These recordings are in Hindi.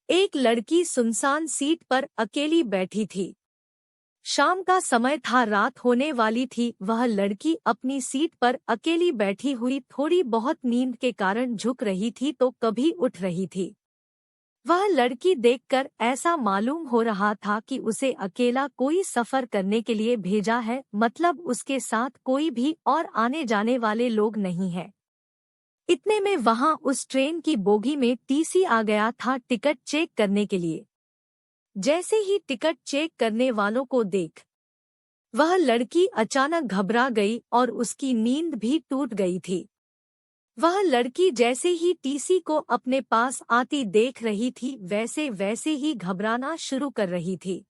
एक लड़की सुनसान सीट पर अकेली बैठी थी। शाम का समय था, रात होने वाली थी। वह लड़की अपनी सीट पर अकेली बैठी हुई थोड़ी बहुत नींद के कारण झुक रही थी तो कभी उठ रही थी। वह लड़की देखकर ऐसा मालूम हो रहा था कि उसे अकेला कोई सफर करने के लिए भेजा है, मतलब उसके साथ कोई भी और आने जाने वाले लोग नहीं है। इतने में वहां उस ट्रेन की बोगी में टीसी आ गया था टिकट चेक करने के लिए। जैसे ही टिकट चेक करने वालों को देख वह लड़की अचानक घबरा गई और उसकी नींद भी टूट गई थी। वह लड़की जैसे ही टीसी को अपने पास आती देख रही थी वैसे वैसे ही घबराना शुरू कर रही थी।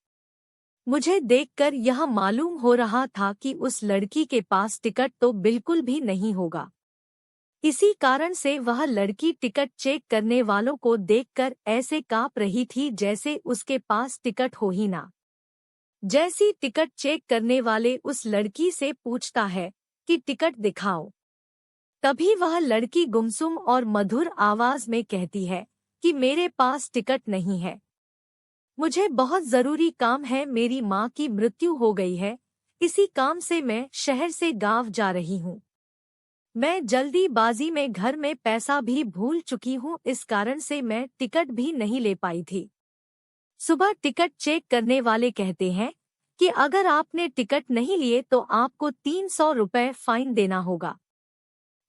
मुझे देखकर यह मालूम हो रहा था कि उस लड़की के पास टिकट तो बिल्कुल भी नहीं होगा। इसी कारण से वह लड़की टिकट चेक करने वालों को देखकर ऐसे कांप रही थी जैसे उसके पास टिकट हो ही ना। जैसी टिकट चेक करने वाले उस लड़की से पूछता है कि टिकट दिखाओ, तभी वह लड़की गुमसुम और मधुर आवाज में कहती है कि मेरे पास टिकट नहीं है, मुझे बहुत जरूरी काम है, मेरी माँ की मृत्यु हो गई है, इसी काम से मैं शहर से गांव जा रही हूँ। मैं जल्दीबाजी में घर में पैसा भी भूल चुकी हूँ, इस कारण से मैं टिकट भी नहीं ले पाई थी। सुबह टिकट चेक करने वाले कहते हैं कि अगर आपने टिकट नहीं लिए तो आपको 300 रुपये फाइन देना होगा।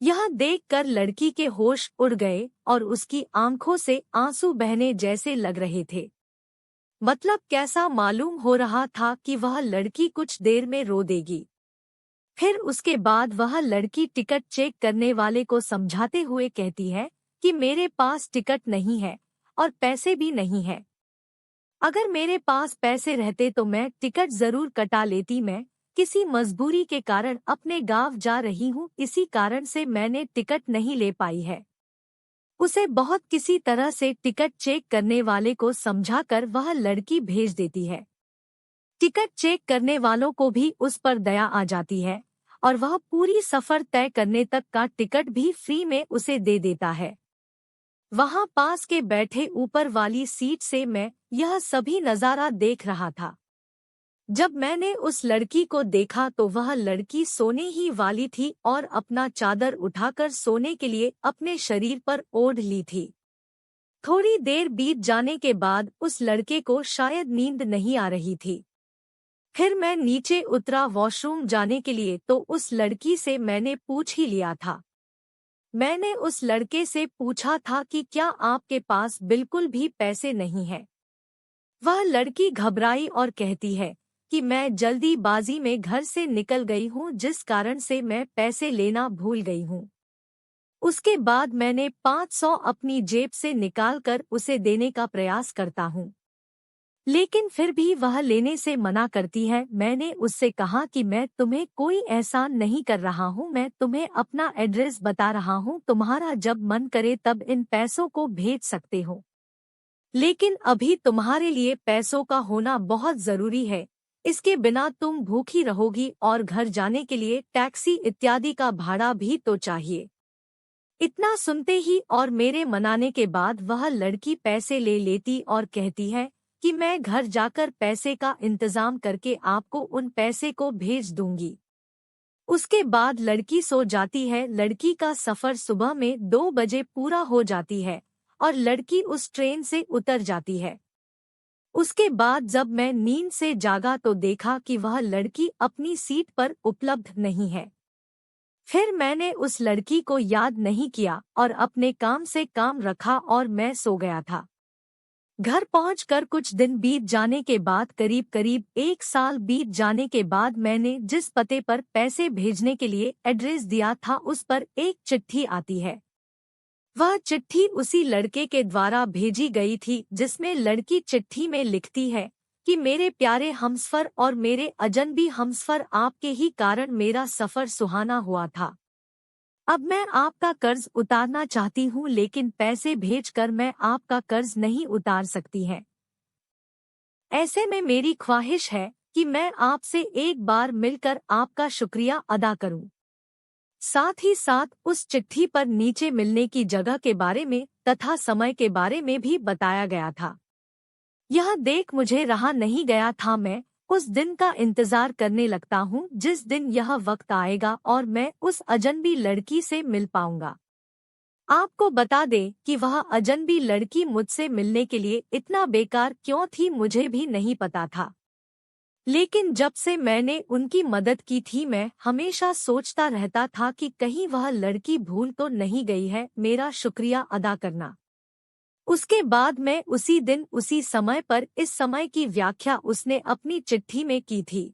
यह देखकर लड़की के होश उड़ गए और उसकी आंखों से आंसू बहने जैसे लग रहे थे। मतलब कैसा मालूम हो रहा था कि वह लड़की कुछ देर में रो देगी। फिर उसके बाद वह लड़की टिकट चेक करने वाले को समझाते हुए कहती है कि मेरे पास टिकट नहीं है और पैसे भी नहीं है। अगर मेरे पास पैसे रहते तो मैं टिकट जरूर कटा लेती, मैं किसी मजबूरी के कारण अपने गांव जा रही हूँ, इसी कारण से मैंने टिकट नहीं ले पाई है। उसे बहुत किसी तरह से टिकट चेक करने वाले को समझाकर वह लड़की भेज देती है। टिकट चेक करने वालों को भी उस पर दया आ जाती है और वह पूरी सफर तय करने तक का टिकट भी फ्री में उसे दे देता है। वहां पास के बैठे ऊपर वाली सीट से मैं यह सभी नजारा देख रहा था। जब मैंने उस लड़की को देखा तो वह लड़की सोने ही वाली थी और अपना चादर उठाकर सोने के लिए अपने शरीर पर ओढ़ ली थी। थोड़ी देर बीत जाने के बाद उस लड़के को शायद नींद नहीं आ रही थी। फिर मैं नीचे उतरा वॉशरूम जाने के लिए तो उस लड़की से मैंने पूछ ही लिया था। मैंने उस लड़के से पूछा था कि क्या आपके पास बिल्कुल भी पैसे नहीं हैं? वह लड़की घबराई और कहती है कि मैं जल्दीबाजी में घर से निकल गई हूँ, जिस कारण से मैं पैसे लेना भूल गई हूँ। उसके बाद मैंने 500 अपनी जेब से निकालकर उसे देने का प्रयास करता हूँ, लेकिन फिर भी वह लेने से मना करती है। मैंने उससे कहा कि मैं तुम्हें कोई एहसान नहीं कर रहा हूँ, मैं तुम्हें अपना एड्रेस बता रहा हूँ, तुम्हारा जब मन करे तब इन पैसों को भेज सकते हो, लेकिन अभी तुम्हारे लिए पैसों का होना बहुत जरूरी है, इसके बिना तुम भूखी रहोगी और घर जाने के लिए टैक्सी इत्यादि का भाड़ा भी तो चाहिए। इतना सुनते ही और मेरे मनाने के बाद वह लड़की पैसे ले लेती और कहती है कि मैं घर जाकर पैसे का इंतजाम करके आपको उन पैसे को भेज दूंगी। उसके बाद लड़की सो जाती है। लड़की का सफर सुबह में 2 बजे पूरा हो जाती है और लड़की उस ट्रेन से उतर जाती है। उसके बाद जब मैं नींद से जागा तो देखा कि वह लड़की अपनी सीट पर उपलब्ध नहीं है। फिर मैंने उस लड़की को याद नहीं किया और अपने काम से काम रखा और मैं सो गया था। घर पहुंचकर कुछ दिन बीत जाने के बाद, करीब करीब 1 साल बीत जाने के बाद, मैंने जिस पते पर पैसे भेजने के लिए एड्रेस दिया था उस पर एक चिट्ठी आती है। वह चिट्ठी उसी लड़के के द्वारा भेजी गई थी जिसमें लड़की चिट्ठी में लिखती है कि मेरे प्यारे हमसफर और मेरे अजनबी हमसफर, आपके ही कारण मेरा सफर सुहाना हुआ था। अब मैं आपका कर्ज उतारना चाहती हूँ, लेकिन पैसे भेजकर मैं आपका कर्ज नहीं उतार सकती है। ऐसे में मेरी ख्वाहिश है कि मैं आपसे एक बार मिलकर आपका शुक्रिया अदा करूँ। साथ ही साथ उस चिट्ठी पर नीचे मिलने की जगह के बारे में तथा समय के बारे में भी बताया गया था। यह देख मुझे रहा नहीं गया था। मैं उस दिन का इंतजार करने लगता हूँ जिस दिन यह वक्त आएगा और मैं उस अजनबी लड़की से मिल पाऊंगा। आपको बता दें कि वह अजनबी लड़की मुझसे मिलने के लिए इतना बेकार क्यों थी मुझे भी नहीं पता था। लेकिन जब से मैंने उनकी मदद की थी मैं हमेशा सोचता रहता था कि कहीं वह लड़की भूल तो नहीं गई है मेरा शुक्रिया अदा करना। उसके बाद मैं उसी दिन उसी समय पर इस समय की व्याख्या उसने अपनी चिट्ठी में की थी।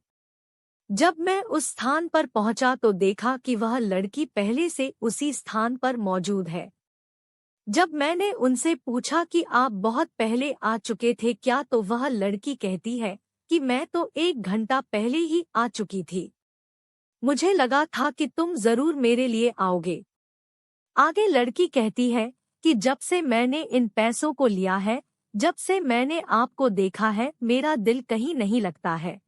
जब मैं उस स्थान पर पहुंचा तो देखा कि वह लड़की पहले से उसी स्थान पर मौजूद है। जब मैंने उनसे पूछा कि आप बहुत पहले आ चुके थे क्या, तो वह लड़की कहती है कि मैं तो 1 घंटा पहले ही आ चुकी थी। मुझे लगा था कि तुम जरूर मेरे लिए आओगे। आगे लड़की कहती है कि जब से मैंने इन पैसों को लिया है, जब से मैंने आपको देखा है, मेरा दिल कहीं नहीं लगता है।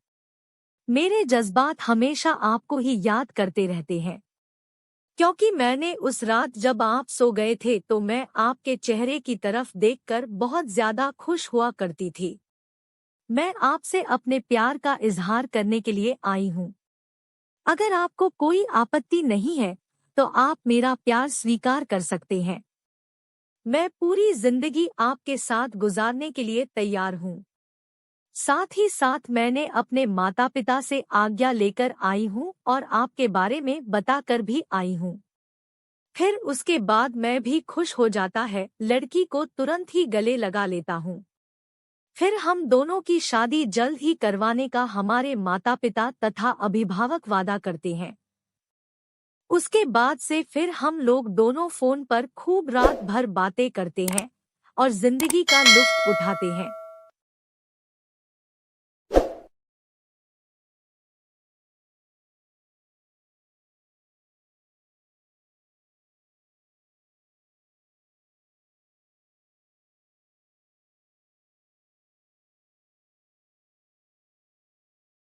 मेरे जज्बात हमेशा आपको ही याद करते रहते हैं। क्योंकि मैंने उस रात जब आप सो गए थे तो मैं आपके चेहरे की तरफ देखकर बहुत ज्यादा खुश हुआ करती थी। मैं आपसे अपने प्यार का इजहार करने के लिए आई हूँ। अगर आपको कोई आपत्ति नहीं है तो आप मेरा प्यार स्वीकार कर सकते हैं। मैं पूरी जिंदगी आपके साथ गुजारने के लिए तैयार हूँ। साथ ही साथ मैंने अपने माता पिता से आज्ञा लेकर आई हूँ और आपके बारे में बताकर भी आई हूँ। फिर उसके बाद मैं भी खुश हो जाता है, लड़की को तुरंत ही गले लगा लेता हूँ। फिर हम दोनों की शादी जल्द ही करवाने का हमारे माता पिता तथा अभिभावक वादा करते हैं। उसके बाद से फिर हम लोग दोनों फोन पर खूब रात भर बातें करते हैं और जिंदगी का लुत्फ उठाते हैं।